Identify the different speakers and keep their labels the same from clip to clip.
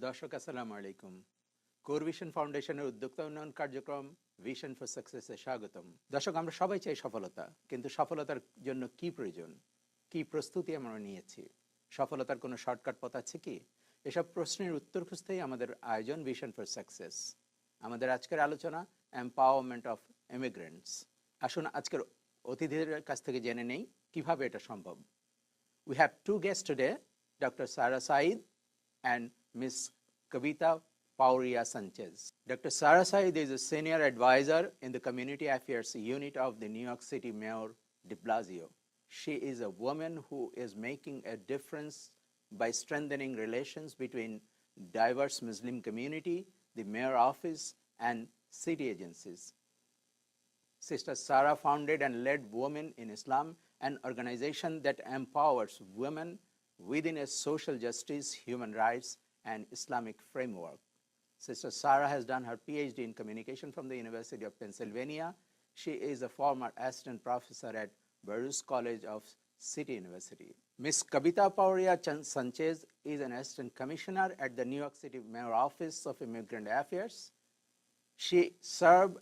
Speaker 1: দর্শক আসসালামু আলাইকুম। কোর ভিশন ফাউন্ডেশনের উদ্যোক্তা উন্নয়ন কার্যক্রম ভিশন ফর সাকসেসে স্বাগতম। দর্শক, আমরা সবাই চাই সফলতা, কিন্তু সফলতার জন্য কি প্রয়োজন, কি প্রস্তুতি আমরা নিয়েছি, সফলতার কোনো শর্টকাট পথ আছে কি? এসব প্রশ্নের উত্তর খুঁজতেই আমাদের আয়োজন ভিশন ফর সাকসেস। আমাদের আজকের আলোচনা এম্পাওয়ারমেন্ট অফ ইমিগ্রেন্টস। আসুন আজকের অতিথিদের কাছ থেকে জেনে নেই কিভাবে এটা সম্ভব। We have two guests today, Dr. Sarah Sayeed and Ms. Kavita Pawria Sanchez. Dr. Sarah Sayeed is a senior advisor in the Community Affairs Unit of the New York City Mayor de Blasio. She is a woman who is making a difference by strengthening relations between diverse Muslim community, the mayor office, and city agencies. Sister Sarah founded and led Women in Islam, an organization that empowers women within a social justice, human rights, and Islamic framework. Sister Sarah has done her PhD in communication from the University of Pennsylvania. She is a former assistant professor at Burroughs College of City University. Ms. Kavita Pawria Sanchez is an assistant commissioner at the New York City Mayor Office of Immigrant Affairs. She served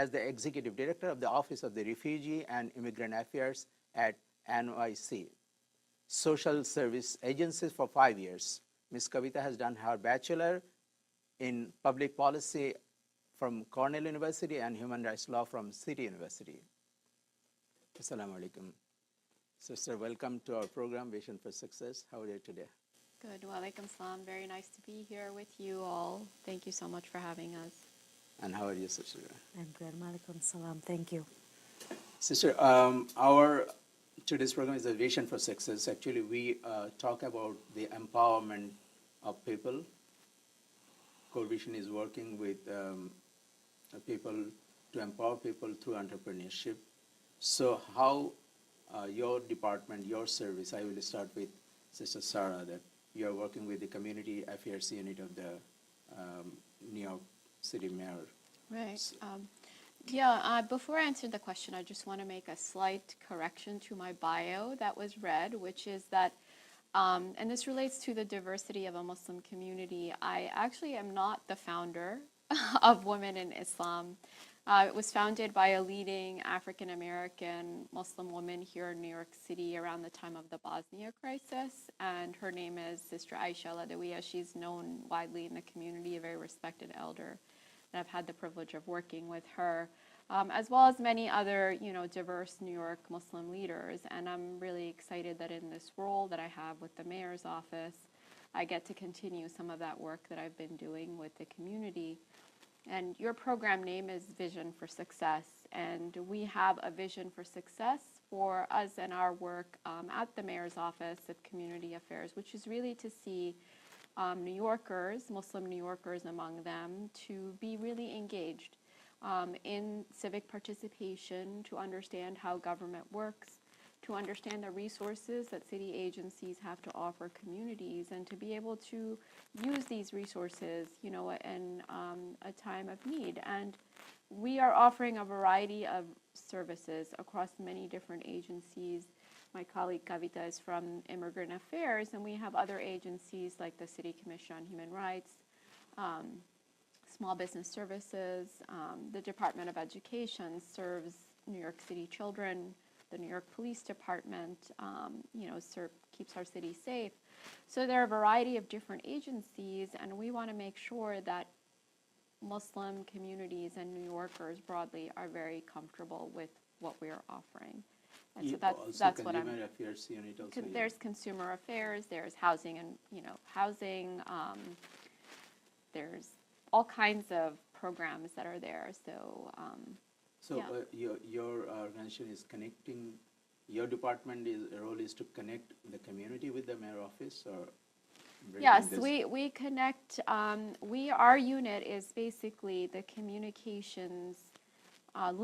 Speaker 1: as the executive director of the Office of the Refugee and Immigrant Affairs at NYC, social service agencies, for 5 years. Ms. Kavita has done her bachelor in public policy from Cornell University and human rights law from City University. Assalamu alaikum. Sister, welcome to our program, Vision for Success. How are you today?
Speaker 2: Good. Wa alaikum salam. Very nice to be here with you all. Thank you so much for having us.
Speaker 1: And how are you, Sister?
Speaker 3: I'm good. Malikum salam. Thank you.
Speaker 1: Sister, our today's program is a Vision for Success. Actually, we talk about the empowerment of people. Core Vision is working with people to empower people through entrepreneurship. So how your department, your service, I will start with Sister Sarah, that you are working with the Community Affairs Unit of the New York City Mayor.
Speaker 2: Right. Before I answer the question, I just want to make a slight correction to my bio that was read, which is that, and this relates to the diversity of a Muslim community. I actually am not the founder of Women in Islam. It was founded by a leading African-American Muslim woman here in New York City around the time of the Bosnia crisis, and her name is Sister Aisha Ladawiya. She's known widely in the community, a very respected elder. And I've had the privilege of working with her, as well as many other, diverse New York Muslim leaders. And I'm really excited that in this role that I have with the mayor's office, I get to continue some of that work that I've been doing with the community. And your program name is Vision for Success. And we have a vision for success for us and our work at the mayor's office of community affairs, which is really to see New Yorkers, Muslim New Yorkers among them, to be really engaged in civic participation, to understand how government works, to understand the resources that city agencies have to offer communities, and to be able to use these resources, in a time of need. And we are offering a variety of services across many different agencies. My colleague Kavita is from Immigrant Affairs, and we have other agencies like the City Commission on Human Rights, Small Business Services, the Department of Education serves New York City children, the New York Police Department, keeps our city safe. So there are a variety of different agencies, and we want to make sure that Muslim communities and New Yorkers broadly are very comfortable with what we are offering. And so that's what I'm.
Speaker 1: Affairs unit also.
Speaker 2: There's consumer affairs. There's housing and housing. There's all kinds of programs that are there.
Speaker 1: Your organization is connecting. Your department role is to connect the community with the mayor office, or.
Speaker 2: Yes, we connect. Our unit is basically the communications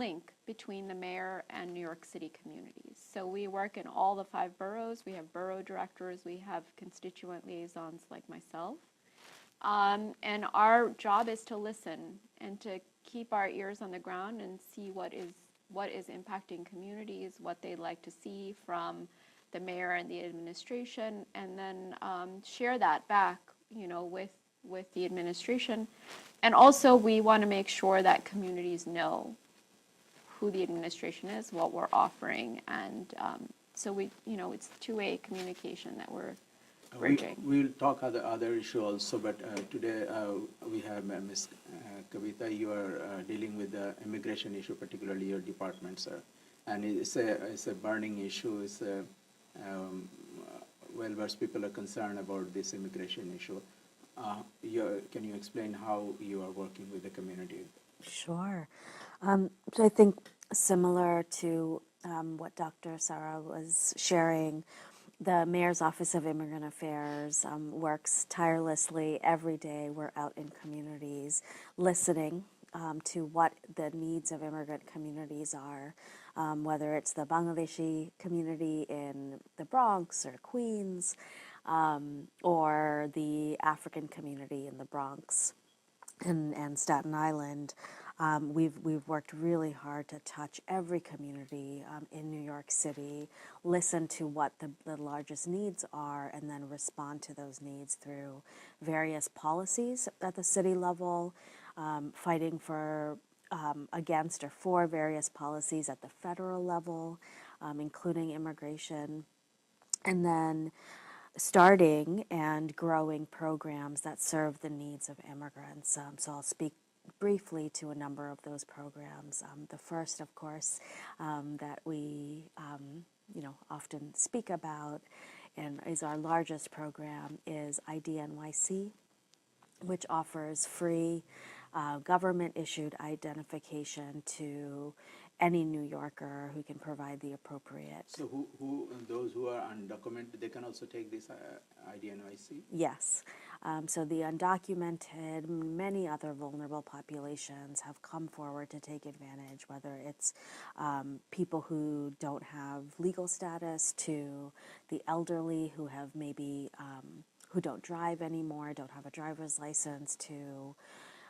Speaker 2: link between the mayor and New York City communities. So we work in all the 5 boroughs. We have borough directors. We have constituent liaisons like myself. And our job is to listen and to keep our ears on the ground and see what is impacting communities, what they'd like to see from the mayor and the administration, and then share that back, with with the administration. And also, we want to make sure that communities know who the administration is, what we're offering, and so it's two-way communication that we're bridging.
Speaker 1: We'll talk other issue also, but today we have Ms. Kavita. You are dealing with the immigration issue, particularly your department, sir, and it's a burning issue. It's well-versed people are concerned about this immigration issue. Can you explain how you are working with the community?
Speaker 3: Sure. So I think similar to what Dr. Sarah was sharing, the Mayor's Office of Immigrant Affairs works tirelessly every day. We're out in communities listening to what the needs of immigrant communities are, whether it's the Bangladeshi community in the Bronx or Queens, or the African community in the Bronx and Staten Island. We've worked really hard to touch every community in New York City, listen to what the largest needs are, and then respond to those needs through various policies at the city level, fighting for against or for various policies at the federal level, including immigration, and then starting and growing programs that serve the needs of immigrants. So I'll speak briefly to a number of those programs. The first, of course, that we often speak about and is our largest program is IDNYC, which offers free government-issued identification to any New Yorker who can provide the appropriate.
Speaker 1: So those who are undocumented, they can also take this IDNYC?
Speaker 3: Yes. So the undocumented, many other vulnerable populations have come forward to take advantage, whether it's people who don't have legal status, to the elderly who have maybe, who don't drive anymore, don't have a driver's license, to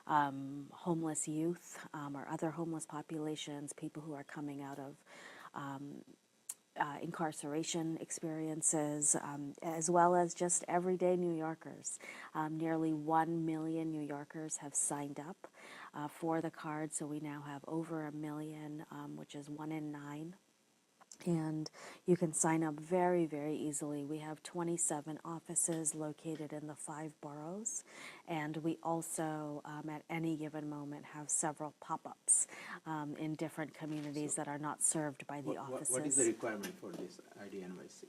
Speaker 3: homeless youth or other homeless populations, people who are coming out of incarceration experiences, as well as just everyday New Yorkers. Nearly 1 million New Yorkers have signed up for the card, so we now have over 1 million, which is 1 in 9. And you can sign up very, very easily. We have 27 offices located in the 5 boroughs, and we also, at any given moment, have several pop-ups in different communities that are not served by the offices.
Speaker 1: What is the requirement for this IDNYC?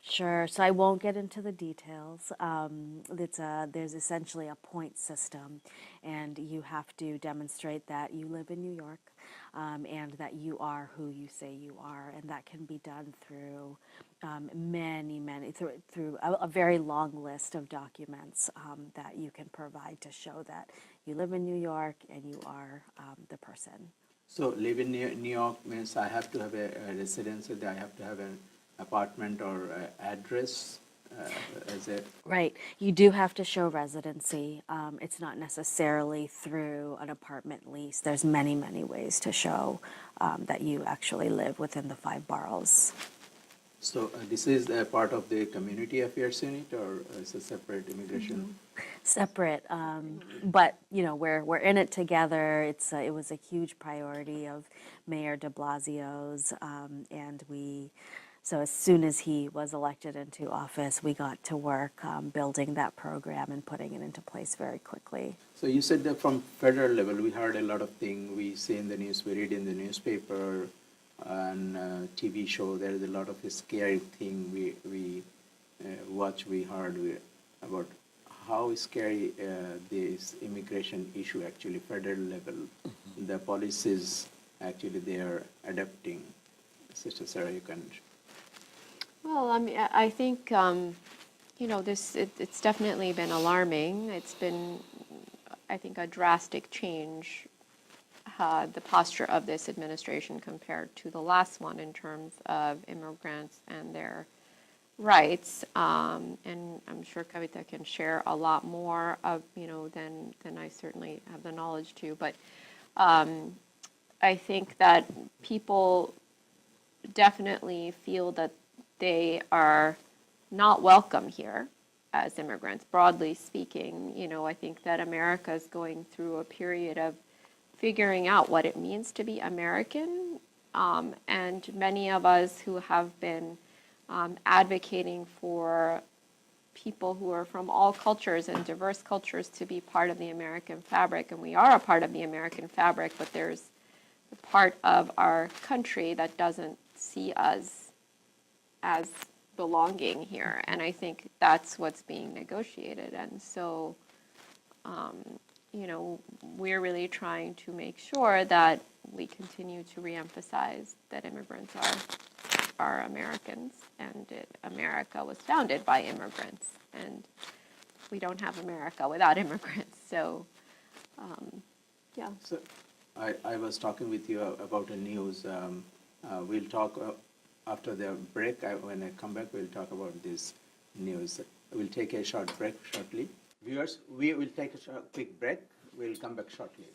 Speaker 3: Sure. So I won't get into the details. There's essentially a point system, and you have to demonstrate that you live in New York, and that you are who you say you are, and that can be done through through a very long list of documents that you can provide to show that you live in New York and you are the person.
Speaker 1: So live in New York means I have to have a residence, I have to have an apartment or address as a...
Speaker 3: Right. You do have to show residency. It's not necessarily through an apartment lease. There's many, many ways to show that you actually live within the 5 boroughs.
Speaker 1: So this is a part of the community affairs unit, or it's a separate immigration?
Speaker 3: Mm-hmm. Separate, but we're in it together. It was a huge priority of Mayor de Blasio's, and so as soon as he was elected into office, we got to work building that program and putting it into place very quickly.
Speaker 1: So you said that from federal level, we heard a lot of things. We see in the news, we read in the newspaper, and TV show. There is a lot of scary thing we watch. We heard about how scary this immigration issue actually federal level. Mm-hmm. The policies actually they are adapting. Sister Sarah, you can.
Speaker 2: Well, I mean, I think it's definitely been alarming. It's been, I think, a drastic change, the posture of this administration compared to the last one in terms of immigrants and their rights. And I'm sure Kavita can share a lot more of than I certainly have the knowledge to. But I think that people definitely feel that they are not welcome here, as immigrants. Broadly speaking, I think that America is going through a period of figuring out what it means to be American. And many of us who have been advocating for people who are from all cultures and diverse cultures to be part of the American fabric, and we are a part of the American fabric, but there's a part of our country that doesn't see us as belonging here, and I think that's what's being negotiated. And so, we're really trying to make sure that we continue to reemphasize that immigrants are Americans, and America was founded by immigrants, and we don't have America without immigrants. So, yeah.
Speaker 1: So I was talking with you about the news. We'll talk after the break. When I come back, we'll talk about this news. We'll take a short break shortly. Viewers, we will take a quick break. We'll come back shortly.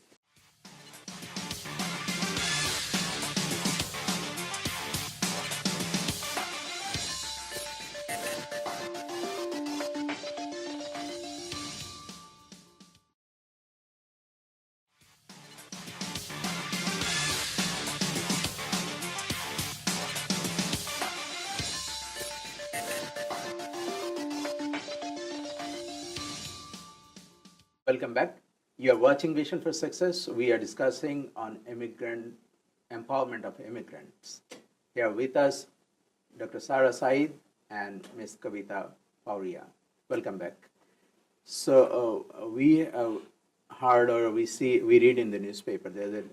Speaker 1: Welcome back. You are watching Vision for Success. We are discussing on empowerment of immigrants. Here with us, Dr. Sayeed and Ms. Kavita Pawria. Welcome back. So we heard or we read in the newspaper, there's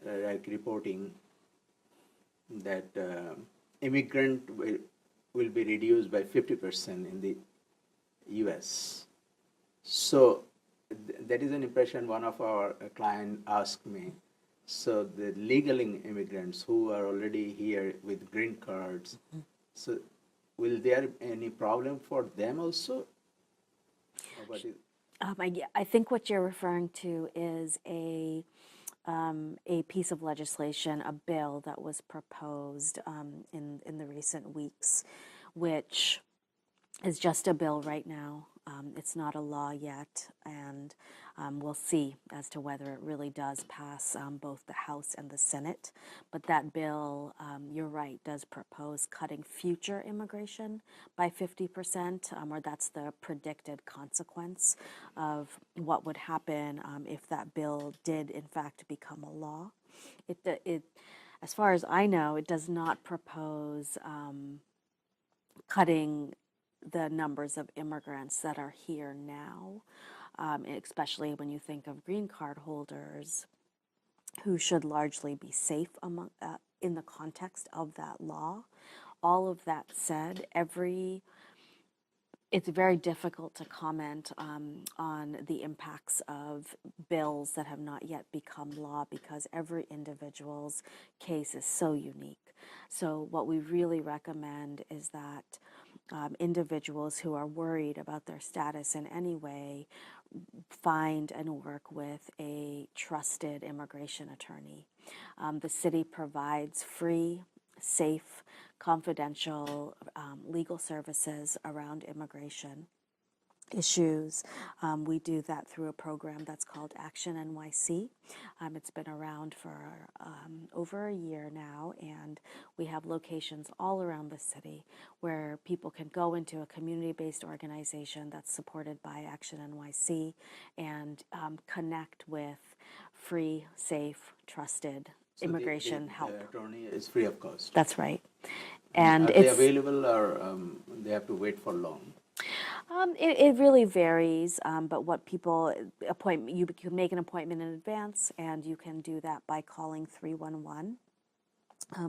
Speaker 1: a reporting that immigrant will be reduced by 50% in the U.S. So that is an impression one of our client asked me. So the legal immigrants who are already here with green cards, so will there any problem for them also?
Speaker 3: I think what you're referring to is a piece of legislation, a bill that was proposed in the recent weeks, which is just a bill right now. It's not a law yet, and we'll see as to whether it really does pass both the House and the Senate. But that bill, you're right, does propose cutting future immigration by 50%, or that's the predicted consequence of what would happen if that bill did in fact become a law. It as far as I know, it does not propose cutting the numbers of immigrants that are here now, especially when you think of green card holders who should largely be safe in the context of that law. All of that said, it's very difficult to comment on the impacts of bills that have not yet become law because every individual's case is so unique. So what we really recommend is that individuals who are worried about their status in any way find and work with a trusted immigration attorney. The city provides free, safe, confidential legal services around immigration issues. We do that through a program that's called Action NYC. It's been around for over a year now, and we have locations all around the city where people can go into a community-based organization that's supported by Action NYC and connect with free, safe, trusted immigration help.
Speaker 1: The attorney is free of cost.
Speaker 3: That's right. And
Speaker 1: are they available, or they have to wait for long?
Speaker 3: It really varies, but what people you can make an appointment in advance, and you can do that by calling 311.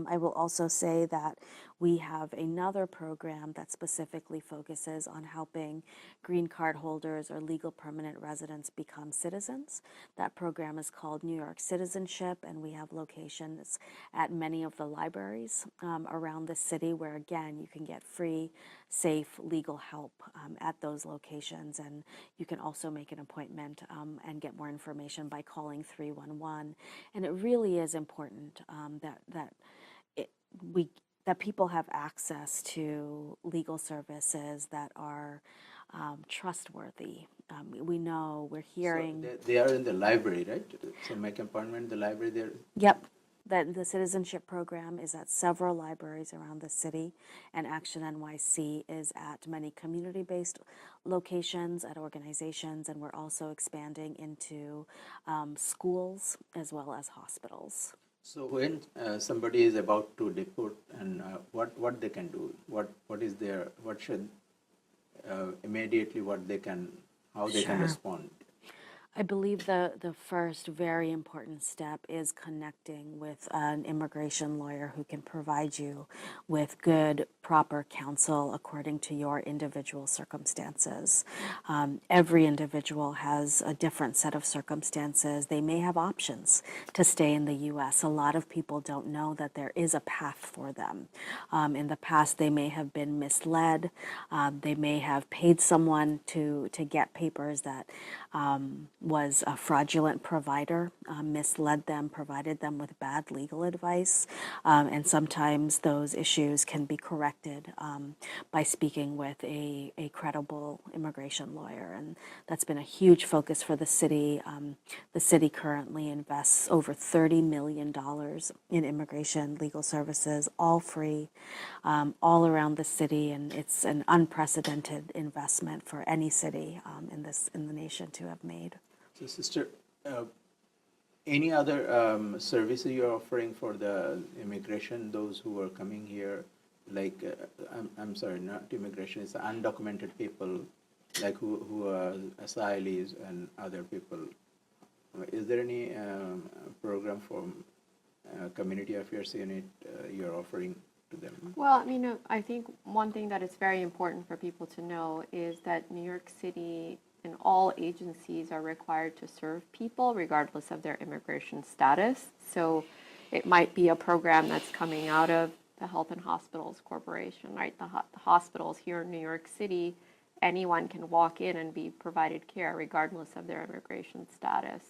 Speaker 3: I will also say that we have another program that specifically focuses on helping green card holders or legal permanent residents become citizens. That program is called New York Citizenship, and we have locations at many of the libraries around the city where, again, you can get free, safe legal help at those locations. And you can also make an appointment and get more information by calling 311. And it really is important that people have access to legal services that are trustworthy. We know, we're
Speaker 1: So
Speaker 3: hearing.
Speaker 1: they are in the library, right? So make appointment in the library there.
Speaker 3: Yep. The citizenship program is at several libraries around the city, and Action NYC is at many community-based locations, at organizations, and we're also expanding into schools as well as hospitals.
Speaker 1: So when somebody is about to deport, and what they can do, what should immediately what they can, how they can
Speaker 3: Sure.
Speaker 1: respond.
Speaker 3: I believe the first very important step is connecting with an immigration lawyer who can provide you with good, proper counsel according to your individual circumstances. Every individual has a different set of circumstances. They may have options to stay in the U.S. A lot of people don't know that there is a path for them. In the past, they may have been misled. They may have paid someone to get papers that was a fraudulent provider, misled them, provided them with bad legal advice, and sometimes those issues can be corrected by speaking with a credible immigration lawyer, and that's been a huge focus for the city. The city currently invests over $30 million in immigration legal services, all free, all around the city, and it's an unprecedented investment for any city in the nation to have made.
Speaker 1: So, sister, any other services you're offering for the immigration, those who are coming here, like, I'm sorry, not immigration, it's undocumented people, like who are asylees and other people. Is there any program from community affairs unit you're offering to them?
Speaker 2: Well, I mean, I think one thing that is very important for people to know is that New York City and all agencies are required to serve people regardless of their immigration status. So it might be a program that's coming out of the Health and Hospitals Corporation, right? The hospitals here in New York City, anyone can walk in and be provided care regardless of their immigration status.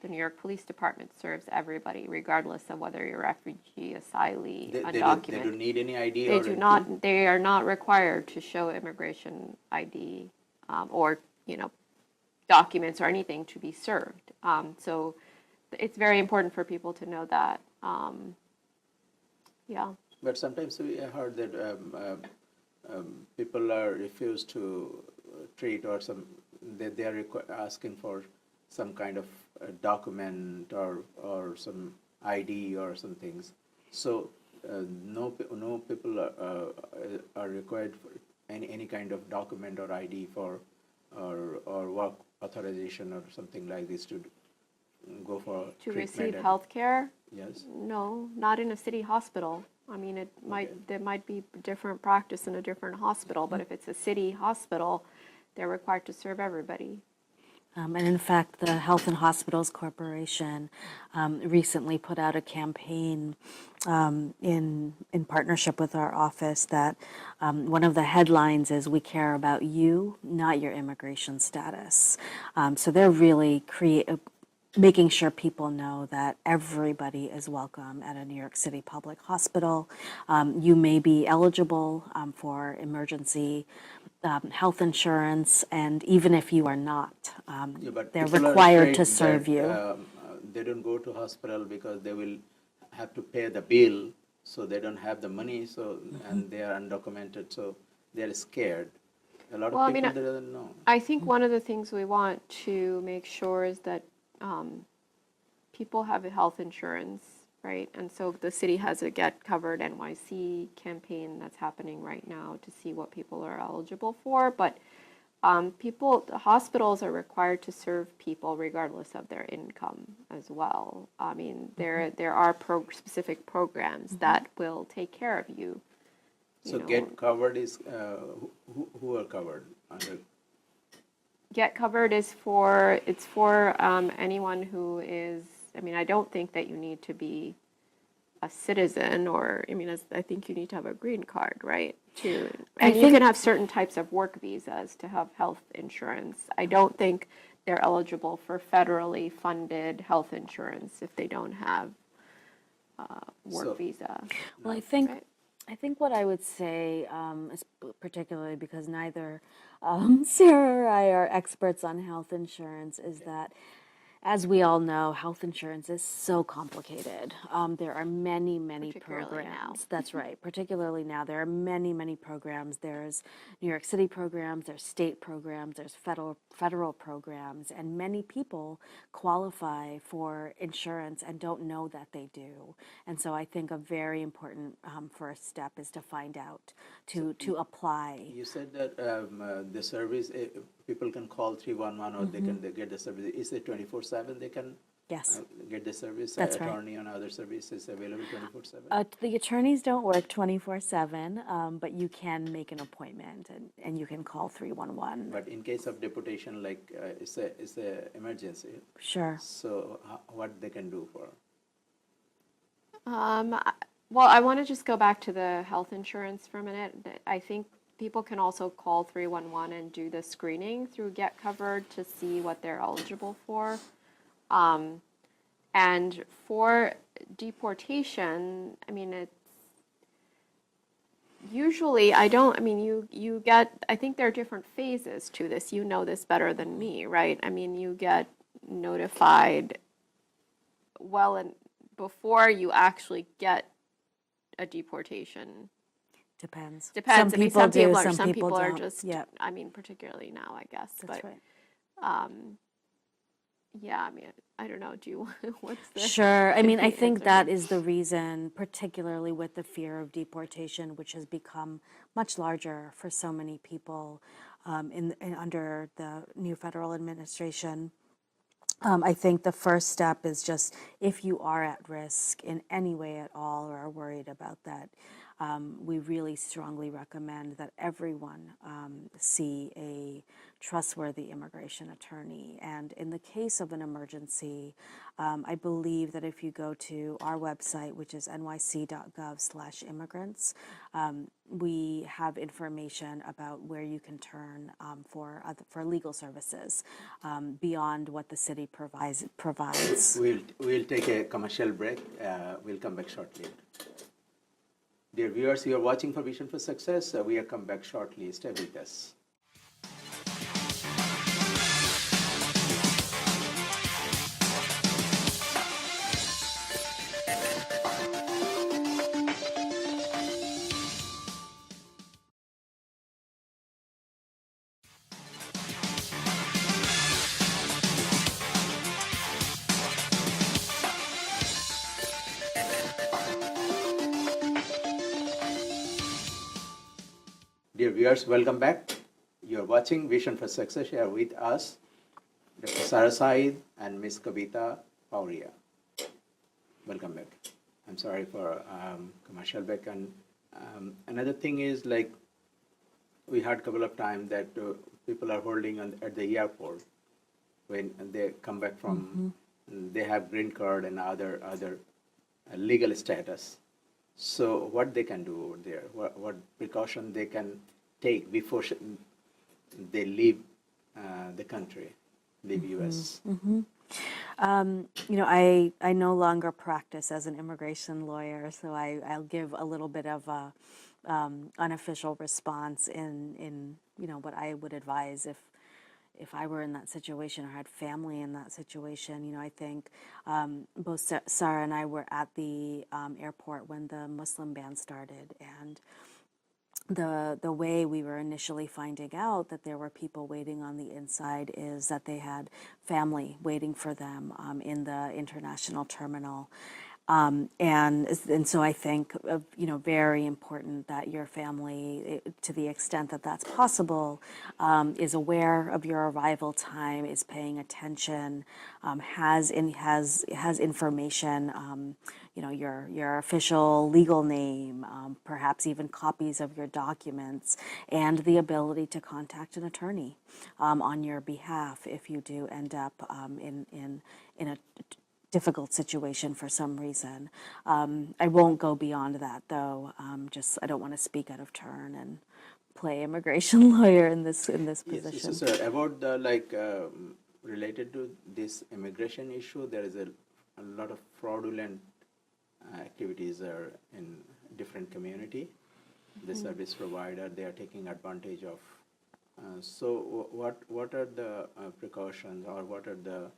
Speaker 2: The New York Police Department serves everybody regardless of whether you're a refugee, asylee, undocumented.
Speaker 1: They don't need any ID.
Speaker 2: They do not. They are not required to show immigration ID or documents or anything to be served. So it's very important for people to know that. Yeah.
Speaker 1: But sometimes we heard that people are refused to treat or they are asking for some kind of document or some ID or some things. So no people are required for any kind of document or ID for or work authorization or something like this to go for
Speaker 2: To
Speaker 1: treatment
Speaker 2: receive health care?
Speaker 1: Yes.
Speaker 2: No, not in a city hospital. I mean, there might be different practice in a different hospital, but if it's a city hospital, they're required to serve everybody.
Speaker 3: And in fact, the Health and Hospitals Corporation recently put out a campaign in partnership with our office that one of the headlines is "We care about you, not your immigration status." So they're really making sure people know that everybody is welcome at a New York City public hospital. You may be eligible for emergency health insurance, and even if you are not, they're required to serve you.
Speaker 1: They don't go to hospital because they will have to pay the bill, so they don't have the money, so and they are undocumented, so they're scared. A lot of people don't know.
Speaker 2: I think one of the things we want to make sure is that people have health insurance, right? And so the city has a Get Covered NYC campaign that's happening right now to see what people are eligible for. But the hospitals are required to serve people regardless of their income as well. I mean, there are specific programs that will take care of you.
Speaker 1: So Get Covered is who are covered under?
Speaker 2: Get Covered is for anyone who is. I mean, I don't think that you need to be a citizen, or I think you need to have a green card, right? And you can have certain types of work visas to have health insurance. I don't think they're eligible for federally funded health insurance if they don't have work visa.
Speaker 3: Well, I think.
Speaker 2: Right?
Speaker 3: I think what I would say, is particularly because neither Sarah or I are experts on health insurance, is that as we all know, health insurance is so complicated. There are many, many
Speaker 2: Particularly now.
Speaker 3: programs. That's right. Particularly now, there are many, many programs. There's New York City programs, there's state programs, there's federal programs, and many people qualify for insurance and don't know that they do. And so I think a very important first step is to find out, to apply.
Speaker 1: You said that the service, people can call 311 or they get the service. Is it 24/7 they can
Speaker 3: Yes.
Speaker 1: get the service?
Speaker 3: That's right.
Speaker 1: Attorney and other services available 24/7?
Speaker 3: The attorneys don't work 24/7, but you can make an appointment and you can call 311.
Speaker 1: But in case of deportation, like it's a emergency.
Speaker 3: Sure.
Speaker 1: So what they can do for?
Speaker 2: Well, I want to just go back to the health insurance for a minute. I think people can also call 311 and do the screening through Get Covered to see what they're eligible for. And for deportation, I mean, it's usually, you get, I think there are different phases to this. You know this better than me, right? I mean, you get notified well and before you actually get a deportation.
Speaker 3: Depends.
Speaker 2: Depends.
Speaker 3: Some people do,
Speaker 2: some people are
Speaker 3: don't.
Speaker 2: just,
Speaker 3: Yeah,
Speaker 2: I mean, particularly now, I guess.
Speaker 3: that's
Speaker 2: But
Speaker 3: right.
Speaker 2: yeah, I mean, I don't know. Do you, what's the?
Speaker 3: Sure. I mean, I think
Speaker 2: answer?
Speaker 3: that is the reason, particularly with the fear of deportation, which has become much larger for so many people under the new federal administration. I think the first step is just if you are at risk in any way at all or are worried about that, we really strongly recommend that everyone see a trustworthy immigration attorney. And in the case of an emergency, I believe that if you go to our website, which is nyc.gov/immigrants, we have information about where you can turn for legal services beyond what the city provides.
Speaker 1: We'll take a commercial break. We'll come back shortly. Dear viewers, you are watching for Vision for Success. We will come back shortly. Stay with us. Dear viewers, welcome back. You're watching Vision for Success. Here with us, Dr. Sarah Sayeed and Ms. Kavita Pawria. Welcome back. I'm sorry for commercial break. And another thing is, like, we heard a couple of times that people are holding at the airport when they come back from, they have green card and other legal status. So what they can do over there, what precaution they can take before they leave the country, leave U.S.
Speaker 3: I no longer practice as an immigration lawyer, so I'll give a little bit of a unofficial response in what I would advise if I were in that situation or had family in that situation. I think both Sarah and I were at the airport when the Muslim ban started, and the way we were initially finding out that there were people waiting on the inside is that they had family waiting for them in the international terminal. And so I think, very important that your family, to the extent that that's possible, is aware of your arrival time, is paying attention, has information, your official legal name, perhaps even copies of your documents, and the ability to contact an attorney on your behalf if you do end up in a difficult situation for some reason. I won't go beyond that, though. I don't want to speak out of turn and play immigration lawyer in this position.
Speaker 1: Yes, sir. About the related to this immigration issue, there is a lot of fraudulent activities are in different community. The service provider, they are taking advantage of. So what are the precautions, or what are the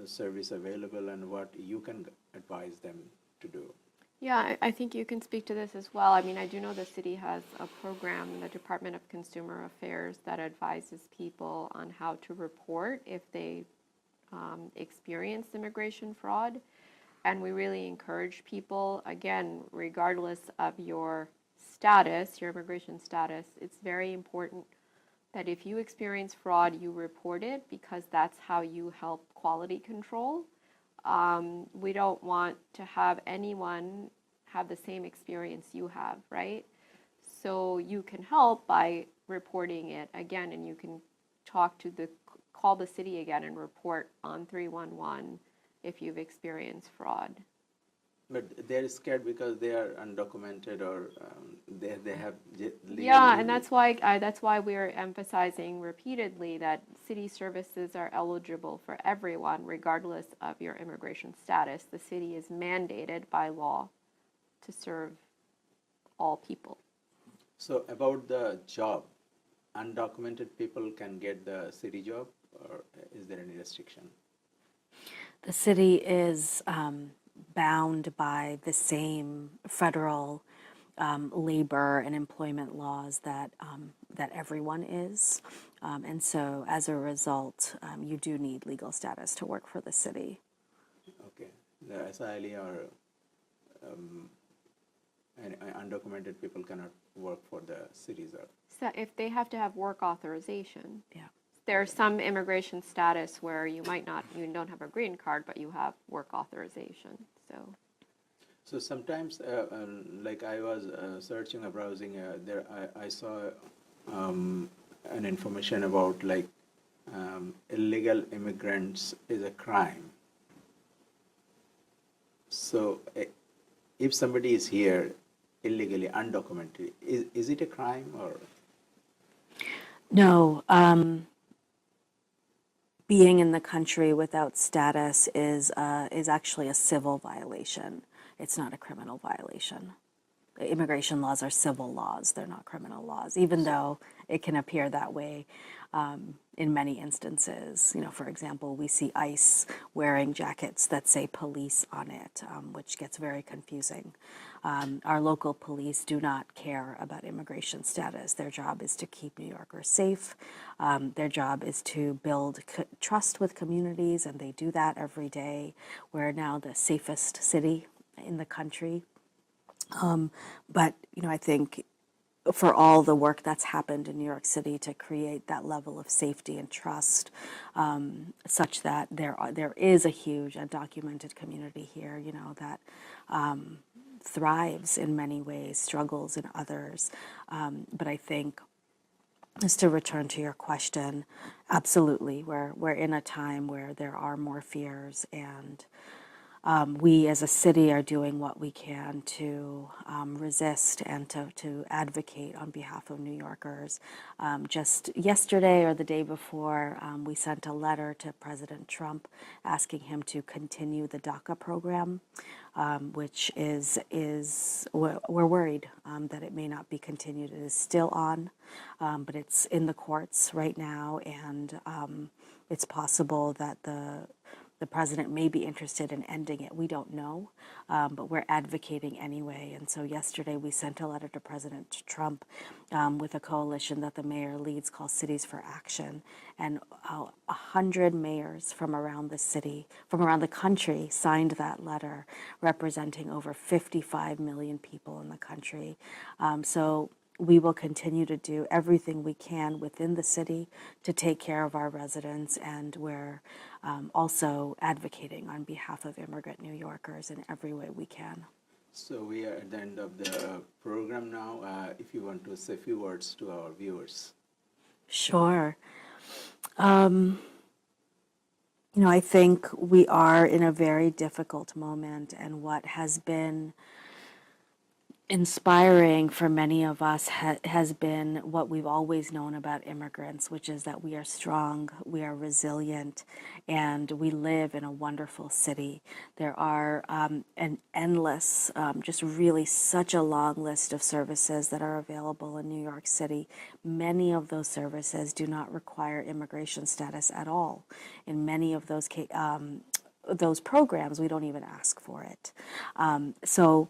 Speaker 1: service available, and what you can advise them to do?
Speaker 2: Yeah, I think you can speak to this as well. I mean, I do know the city has a program in the Department of Consumer Affairs that advises people on how to report if they experience immigration fraud. And we really encourage people, again, regardless of your status, your immigration status, it's very important that if you experience fraud, you report it, because that's how you help quality control. We don't want to have anyone have the same experience you have, right? So you can help by reporting it again, and you can call the city again and report on 311 if you've experienced fraud.
Speaker 1: But they're scared because they are undocumented, or they have legal.
Speaker 2: Yeah, and that's why we're emphasizing repeatedly that city services are eligible for everyone, regardless of your immigration status. The city is mandated by law to serve all people.
Speaker 1: So about the job, undocumented people can get the city job, or is there any restriction?
Speaker 3: The city is bound by the same federal labor and employment laws that everyone is, and so as a result, you do need legal status to work for the city.
Speaker 1: Okay, the SILE or undocumented people cannot work for the cities. Or
Speaker 2: So if they have to have work authorization,
Speaker 3: Yeah.
Speaker 2: there's some immigration status where you don't have a green card, but you have work authorization.
Speaker 1: So sometimes, like I was searching or browsing, there I saw an information about like illegal immigrants is a crime. So if somebody is here illegally, undocumented, is it a crime, or?
Speaker 3: No, being in the country without status is actually a civil violation. It's not a criminal violation. Immigration laws are civil laws; they're not criminal laws, even though it can appear that way in many instances. You know, for example, we see ICE wearing jackets that say police on it, which gets very confusing. Our local police do not care about immigration status. Their job is to keep New Yorkers safe. Their job is to build trust with communities, and they do that every day. We're now the safest city in the country. But, you know, I think for all the work that's happened in New York City to create that level of safety and trust, such that there is a huge undocumented community here, you know, that thrives in many ways, struggles in others. But I think, just to return to your question, absolutely, we're in a time where there are more fears, and we as a city are doing what we can to resist and to advocate on behalf of New Yorkers. Just yesterday or the day before, we sent a letter to President Trump asking him to continue the DACA program, which we're worried that it may not be continued. It is still on, but it's in the courts right now, and it's possible that the president may be interested in ending it. We don't know, but we're advocating anyway. And so yesterday we sent a letter to President Trump with a coalition that the mayor leads called Cities for Action. And 100 mayors from around the city, from around the country, signed that letter, representing over 55 million people in the country. So we will continue to do everything we can within the city to take care of our residents, and we're also advocating on behalf of immigrant New Yorkers in every way we can.
Speaker 1: So we are at the end of the program now. If you want to say a few words to our viewers.
Speaker 3: Sure. You know, I think we are in a very difficult moment, and what has been inspiring for many of us has been what we've always known about immigrants, which is that we are strong, we are resilient, and we live in a wonderful city. There are an endless, just really such a long list of services that are available in New York City. Many of those services do not require immigration status at all. In many of those programs, we don't even ask for it. So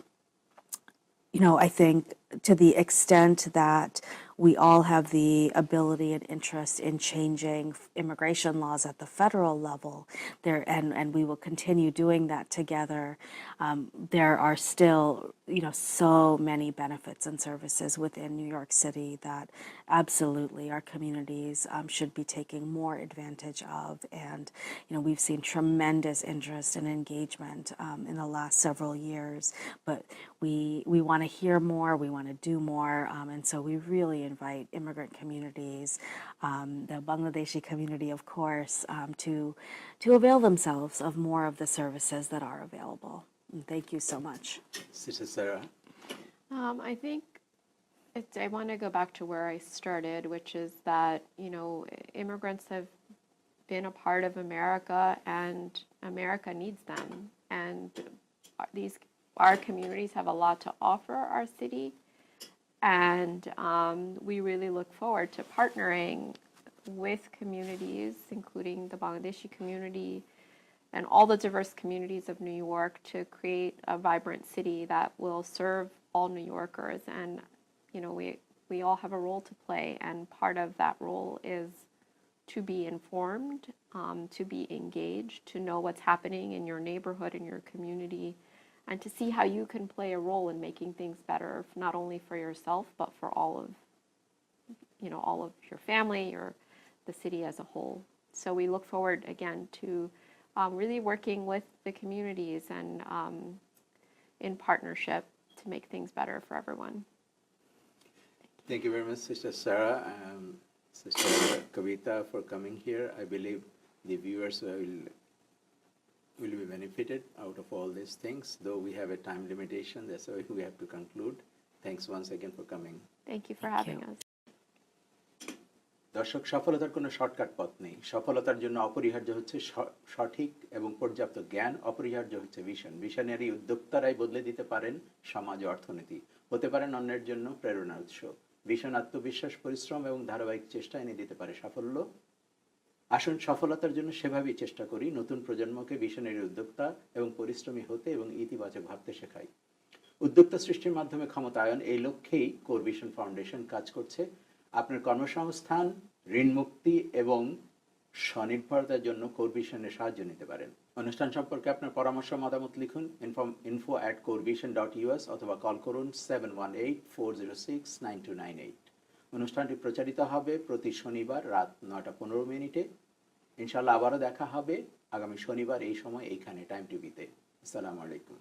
Speaker 3: I think to the extent that we all have the ability and interest in changing immigration laws at the federal level, and we will continue doing that together. There are still, so many benefits and services within New York City that absolutely our communities should be taking more advantage of. And, we've seen tremendous interest and engagement in the last several years, but we want to hear more, we want to do more, and so we really invite immigrant communities, the Bangladeshi community, of course, to avail themselves of more of the services that are available. And thank you so much.
Speaker 1: Sister Sarah.
Speaker 2: I think I want to go back to where I started, which is that, immigrants have been a part of America and America needs them. And our communities have a lot to offer our city. And we really look forward to partnering with communities, including the Bangladeshi community and all the diverse communities of New York, to create a vibrant city that will serve all New Yorkers. And, we all have a role to play. And part of that role is to be informed, to be engaged, to know what's happening in your neighborhood, in your community, and to see how you can play a role in making things better, not only for yourself, but for all of your family or the city as a whole. So we look forward, again, to really working with the communities and in partnership to make things better for everyone.
Speaker 1: Thank you very much, Sister Sarah, Sister Kavita, for coming here. I believe the viewers will be benefited out of all these things, though we have a time limitation. That's why we have to conclude. Thanks once again for coming.
Speaker 2: Thank you for having us.
Speaker 1: দর্শক, সফলতার কোনো shortcut পথ নেই। সফলতার জন্য অপরিহার্য হচ্ছে সঠিক এবং পর্যাপ্ত জ্ঞান, অপরিহার্য হচ্ছে ভিশন। ভিশনারি উদ্যোক্তারাই বদলে দিতে পারেন সমাজ ও অর্থনীতি, হতে পারেন অন্যের জন্য প্রেরণার উৎস। ভিশন আত্মবিশ্বাস, পরিশ্রম এবং ধারাবাহিক চেষ্টা এনে দিতে পারে সাফল্য। আসুন সফলতার জন্য সেভাবেই চেষ্টা করি, নতুন প্রজন্মকে ভিশনারি উদ্যোক্তা এবং পরিশ্রমী হতে এবং ইতিবাচক ভাবতে শেখাই। উদ্যোক্তা সৃষ্টির মাধ্যমে ক্ষমতায়ন, এই লক্ষ্যেই কোর ভিশন ফাউন্ডেশন কাজ করছে। আপনার কর্মসংস্থান, ঋণ মুক্তি এবং স্বনির্ভরতার জন্য কোর ভিশনের সাহায্য নিতে পারেন। অনুষ্ঠান সম্পর্কে আপনার পরামর্শ মতামত লিখুন info@corevision.us অথবা কল করুন 718-406-9298। অনুষ্ঠানটি প্রচারিত হবে প্রতি শনিবার রাত 9:15 ইনশাআল্লাহ আবারও দেখা হবে আগামী শনিবার এই সময় এইখানে টাইম টিভিতে। আসসালামু আলাইকুম।